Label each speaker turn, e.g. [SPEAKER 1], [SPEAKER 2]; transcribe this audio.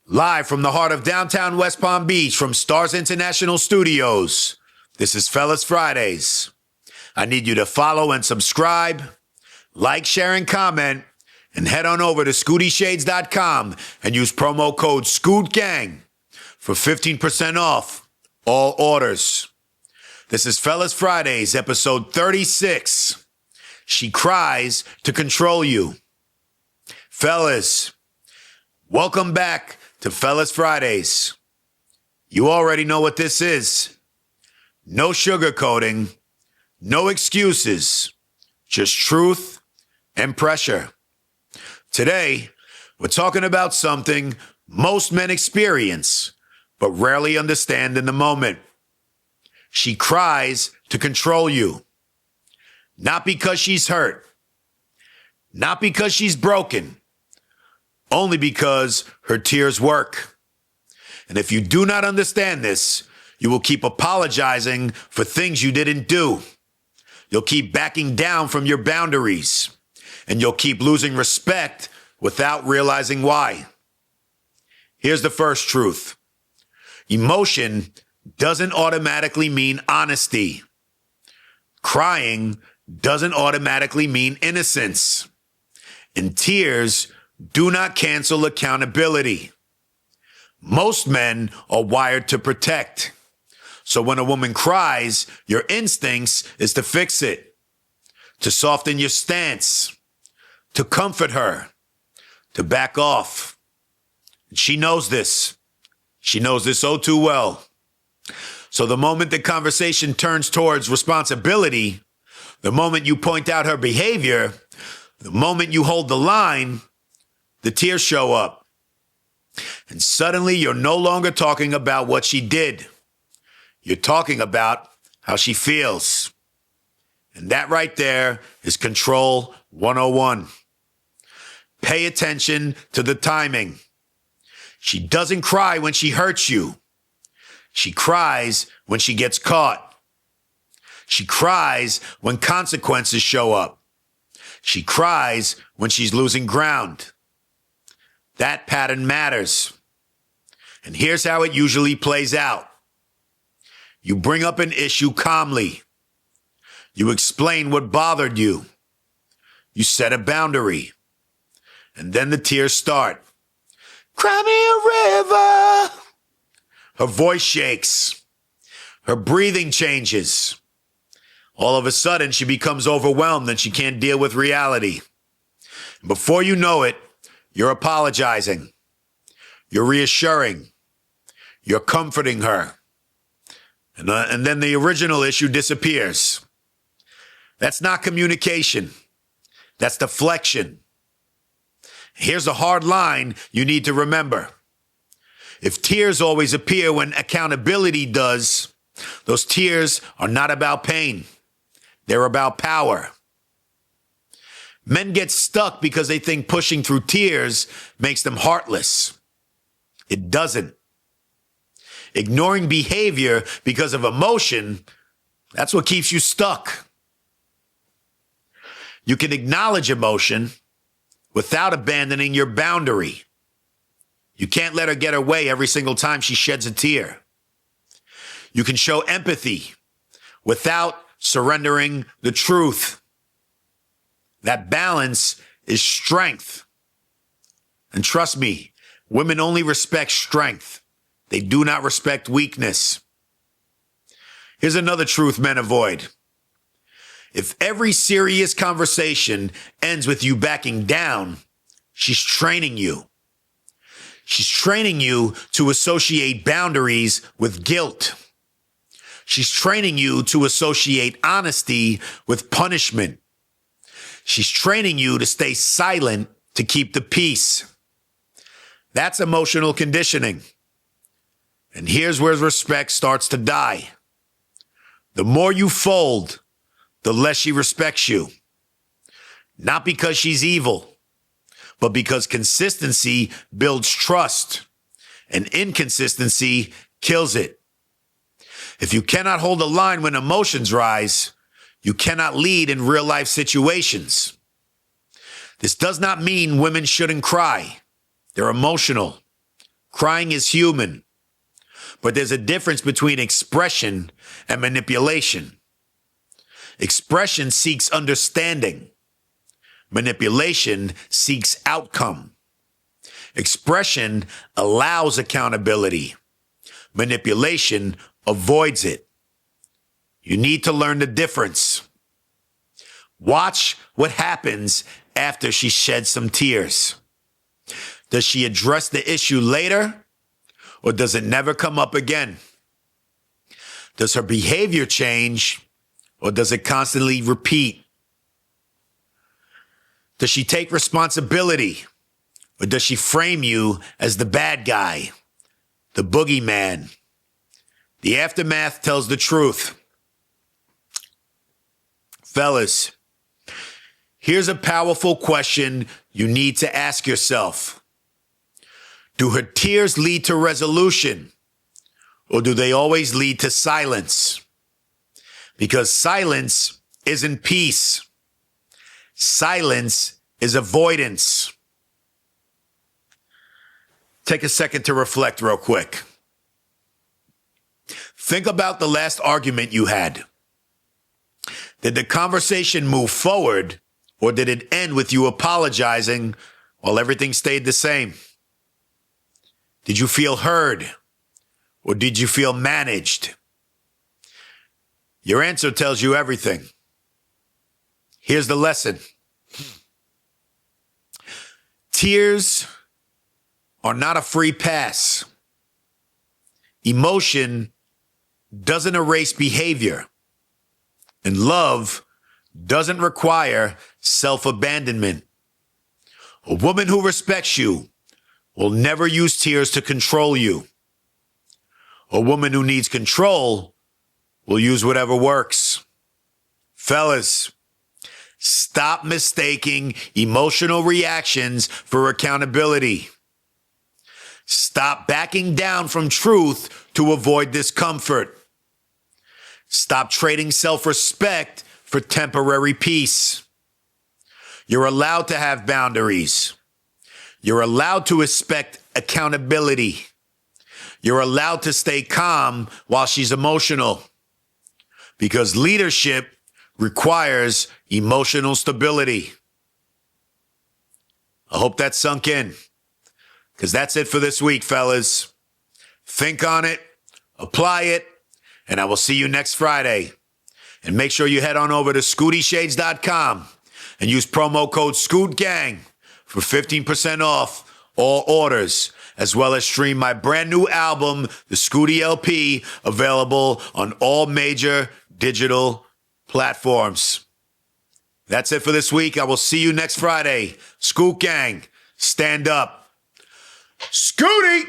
[SPEAKER 1] Live from the heart of downtown West Palm Beach from Stars International Studios, this is Fellas Fridays. I need you to follow and subscribe, like, share, and comment, and head on over to ScootyShades.com and use promo code ScootGang for 15% off all orders. This is Fellas Fridays, episode 36. She cries to control you. Fellas, welcome back to Fellas Fridays. You already know what this is. No sugarcoating, no excuses, just truth and pressure. Today, we're talking about something most men experience, but rarely understand in the moment. She cries to control you. Not because she's hurt, not because she's broken, only because her tears work. And if you do not understand this, you will keep apologizing for things you didn't do. You'll keep backing down from your boundaries, and you'll keep losing respect without realizing why. Here's the first truth. Emotion doesn't automatically mean honesty. Crying doesn't automatically mean innocence. And tears do not cancel accountability. Most men are wired to protect. So when a woman cries, your instincts is to fix it, to soften your stance, to comfort her, to back off. And she knows this. She knows this oh too well. So the moment the conversation turns towards responsibility, the moment you point out her behavior, the moment you hold the line, the tears show up. And suddenly you're no longer talking about what she did. You're talking about how she feels. And that right there is Control 101. Pay attention to the timing. She doesn't cry when she hurts you. She cries when she gets caught. She cries when consequences show up. She cries when she's losing ground. That pattern matters. And here's how it usually plays out. You bring up an issue calmly. You explain what bothered you. You set a boundary. And then the tears start. Cry me a river. Her voice shakes. Her breathing changes. All of a sudden, she becomes overwhelmed and she can't deal with reality. Before you know it, you're apologizing. You're reassuring. You're comforting her. And then the original issue disappears. That's not communication. That's deflection. Here's a hard line you need to remember. If tears always appear when accountability does, those tears are not about pain. They're about power. Men get stuck because they think pushing through tears makes them heartless. It doesn't. Ignoring behavior because of emotion, that's what keeps you stuck. You can acknowledge emotion without abandoning your boundary. You can't let her get her way every single time she sheds a tear. You can show empathy without surrendering the truth. That balance is strength. And trust me, women only respect strength. They do not respect weakness. Here's another truth men avoid. If every serious conversation ends with you backing down, she's training you. She's training you to associate boundaries with guilt. She's training you to associate honesty with punishment. She's training you to stay silent to keep the peace. That's emotional conditioning. And here's where respect starts to die. The more you fold, the less she respects you. Not because she's evil, but because consistency builds trust and inconsistency kills it. If you cannot hold a line when emotions rise, you cannot lead in real life situations. This does not mean women shouldn't cry. They're emotional. Crying is human. But there's a difference between expression and manipulation. Expression seeks understanding. Manipulation seeks outcome. Expression allows accountability. Manipulation avoids it. You need to learn the difference. Watch what happens after she sheds some tears. Does she address the issue later, or does it never come up again? Does her behavior change, or does it constantly repeat? Does she take responsibility, or does she frame you as the bad guy, the boogeyman? The aftermath tells the truth. Fellas, here's a powerful question you need to ask yourself. Do her tears lead to resolution, or do they always lead to silence? Because silence isn't peace. Silence is avoidance. Take a second to reflect real quick. Think about the last argument you had. Did the conversation move forward, or did it end with you apologizing while everything stayed the same? Did you feel heard, or did you feel managed? Your answer tells you everything. Here's the lesson. Tears are not a free pass. Emotion doesn't erase behavior. And love doesn't require self-abandonment. A woman who respects you will never use tears to control you. A woman who needs control will use whatever works. Fellas, stop mistaking emotional reactions for accountability. Stop backing down from truth to avoid discomfort. Stop trading self-respect for temporary peace. You're allowed to have boundaries. You're allowed to expect accountability. You're allowed to stay calm while she's emotional. Because leadership requires emotional stability. I hope that sunk in. Because that's it for this week, fellas. Think on it, apply it, and I will see you next Friday. And make sure you head on over to ScootyShades.com and use promo code ScootGang for 15% off all orders, as well as stream my brand new album, the Scooty LP, available on all major digital platforms. That's it for this week. I will see you next Friday. Scoot Gang, stand up. Scooty!